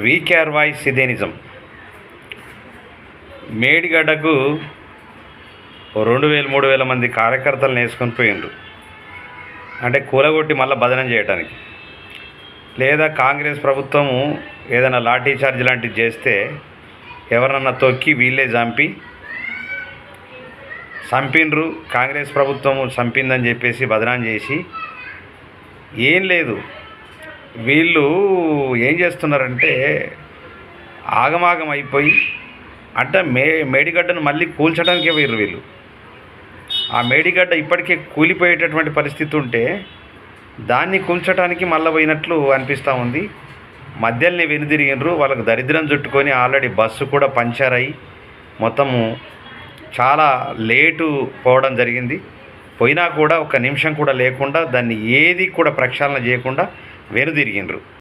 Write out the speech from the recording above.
VKR voice ఇదే నిజం. మేడిగడ్డకు 2000-3000 మంది కార్యకర్తలను వేసుకొని పోయిండ్రు. అంటే కూలగొట్టి మళ్ళీ బదనం చేయడానికి. లేదా కాంగ్రెస్ ప్రభుత్వము ఏదైనా లాఠీ చార్జ్ లాంటివి చేస్తే ఎవరన్నా తొక్కి వీళ్ళే చంపిండ్రు. కాంగ్రెస్ ప్రభుత్వము చంపిందని చెప్పేసి బదనాం చేసి ఏం లేదు. వీళ్ళు ఏం చేస్తున్నారంటే ఆగమాగం అయిపోయి అంటే మేడిగడ్డను మళ్ళీ కూల్చడానికే పోయారు వీళ్ళు. ఆ మేడిగడ్డ ఇప్పటికే కూలిపోయేటటువంటి పరిస్థితి ఉంటే దాన్ని కూల్చడానికి మళ్ళీ పోయినట్లు అనిపిస్తూ ఉంది. మధ్యలోనే వెనుదిరిగినరు. వాళ్ళకు దరిద్రం చుట్టుకొని ఆల్రెడీ బస్సు కూడా పంచర్ అయ్యి మొత్తము చాలా లేటు పోవడం జరిగింది. పోయినా కూడా ఒక్క నిమిషం కూడా లేకుండా దాన్ని ఏది కూడా ప్రక్షాళన చేయకుండా వెనుదిరిగినరు.